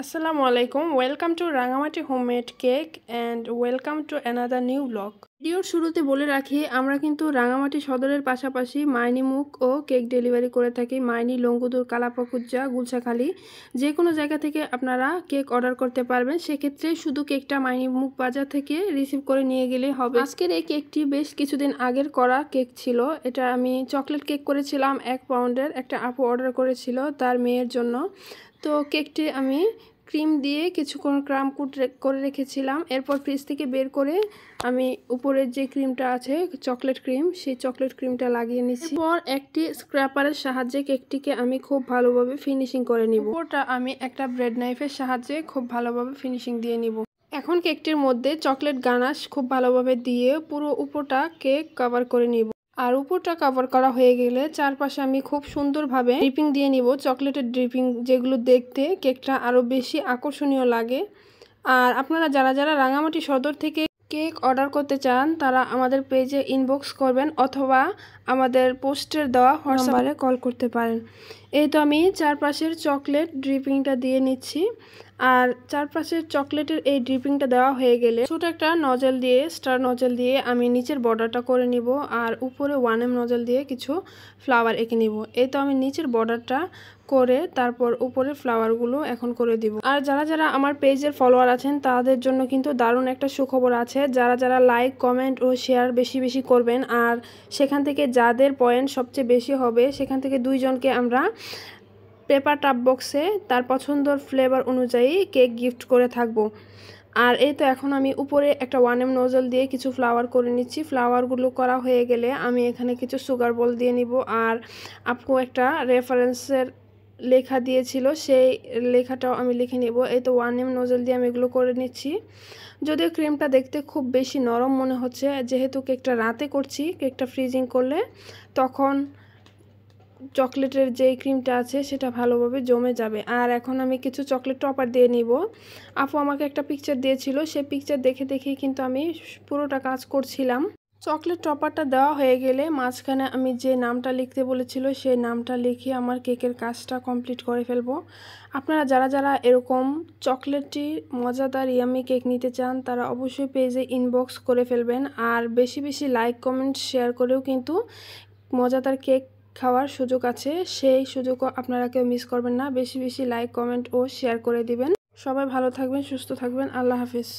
আসসালামু আলাইকুম, welcome to Rangamati homemade cake and welcome to another new blog. ভিডিওর শুরুতে বলে রাখি, আমরা কিন্তু রাঙামাটি সদরের পাশাপাশি মাইনিমুখ ও কেক ডেলিভারি করে থাকি। মাইনি, লঙ্গুদুর, কালাপাকুজ্জা, গুলশাখালী, যে কোনো জায়গা থেকে আপনারা কেক অর্ডার করতে পারবেন। সেক্ষেত্রে শুধু কেকটা মাইনিমুখ বাজার থেকে রিসিভ করে নিয়ে গেলেই হবে। আজকের এই কেকটি বেশ কিছুদিন আগের করা কেক ছিল। এটা আমি চকলেট কেক করেছিলাম 1 পাউন্ডের। একটা আপু অর্ডার করেছিল তার মেয়ের জন্য। তো কেকটি আমি ক্রিম দিয়ে কিছুক্ষণ ক্রাম করে রেখেছিলাম। এরপর ফ্রিজ থেকে বের করে আমি উপরের যে ক্রিমটা আছে চকলেট ক্রিম, সেই চকলেট ক্রিমটা লাগিয়ে নিচ্ছি। এরপর একটি স্ক্র্যাপারের সাহায্যে কেকটিকে আমি খুব ভালোভাবে ফিনিশিং করে নিব। উপরটা আমি একটা ব্রেড নাইফের সাহায্যে খুব ভালোভাবে ফিনিশিং দিয়ে নিব। এখন কেকটির মধ্যে চকলেট গানাশ খুব ভালোভাবে দিয়ে পুরো উপরটা কেক কভার করে নিব। আর উপরটা কভার করা হয়ে গেলে চারপাশে আমি খুব সুন্দরভাবে ড্রিপিং দিয়ে নিব, চকলেটের ড্রিপিং, যেগুলো দেখতে কেকটা আরও বেশি আকর্ষণীয় লাগে। আর আপনারা যারা যারা রাঙামাটি সদর থেকে কেক অর্ডার করতে চান তারা আমাদের পেজে ইনবক্স করবেন অথবা আমাদের পোস্টের দেওয়া হোয়াটসঅ্যাপে কল করতে পারেন। এই তো আমি চারপাশের চকলেট ড্রিপিংটা দিয়ে নিচ্ছি। আর চারপাশের চকলেটের এই ড্রিপিংটা দেওয়া হয়ে গেলে ছোট একটা নজল দিয়ে, স্টার নজল দিয়ে আমি নিচের বর্ডারটা করে নিব। আর উপরে 1M নজল দিয়ে কিছু ফ্লাওয়ার এঁকে নিব। এই তো আমি নিচের বর্ডারটা করে তারপর উপরে ফ্লাওয়ারগুলো এখন করে দিব। আর যারা যারা আমার পেজের ফলোয়ার আছেন তাদের জন্য কিন্তু দারুণ একটা সুখবর আছে। যারা যারা লাইক, কমেন্ট ও শেয়ার বেশি বেশি করবেন আর সেখান থেকে যাদের পয়েন্ট সবচেয়ে বেশি হবে সেখান থেকে 2 জনকে আমরা পেপার টাপ বক্সে তার পছন্দের ফ্লেভার অনুযায়ী কেক গিফট করে থাকবো। আর এই তো এখন আমি উপরে একটা 1M নজল দিয়ে কিছু ফ্লাওয়ার করে নিচ্ছি। ফ্লাওয়ারগুলো করা হয়ে গেলে আমি এখানে কিছু সুগার বল দিয়ে নিব। আর আপু একটা রেফারেন্সের লেখা দিয়েছিল, সেই লেখাটাও আমি লিখে নেব। এই তো 1M নজল দিয়ে আমি এগুলো করে নিচ্ছি। যদিও ক্রিমটা দেখতে খুব বেশি নরম মনে হচ্ছে, যেহেতু কেকটা রাতে করছি, কেকটা ফ্রিজিং করলে তখন চকলেটের যেই ক্রিমটা আছে সেটা ভালোভাবে জমে যাবে। আর এখন আমি কিছু চকলেট টপার দিয়ে নিব। আপু আমাকে একটা পিকচার দিয়েছিল, সেই পিকচার দেখে দেখেই কিন্তু আমি পুরোটা কাজ করছিলাম। চকলেট টপারটা দেওয়া হয়ে গেলে মাঝখানে আমি যে নামটা লিখতে বলেছিল সেই নামটা লিখে আমার কেকের কাজটা কমপ্লিট করে ফেলবো। আপনারা যারা যারা এরকম চকলেটটি মজাদার ইয়ামি কেক নিতে চান তারা অবশ্যই পেজে ইনবক্স করে ফেলবেন। আর বেশি বেশি লাইক, কমেন্ট, শেয়ার করেও কিন্তু মজাদার কেক খাওয়ার সুযোগ আছে, সেই সুযোগও আপনারা কেউ মিস করবেন না। বেশি বেশি লাইক, কমেন্ট ও শেয়ার করে দিবেন। সবাই ভালো থাকবেন, সুস্থ থাকবেন। আল্লাহ হাফিজ।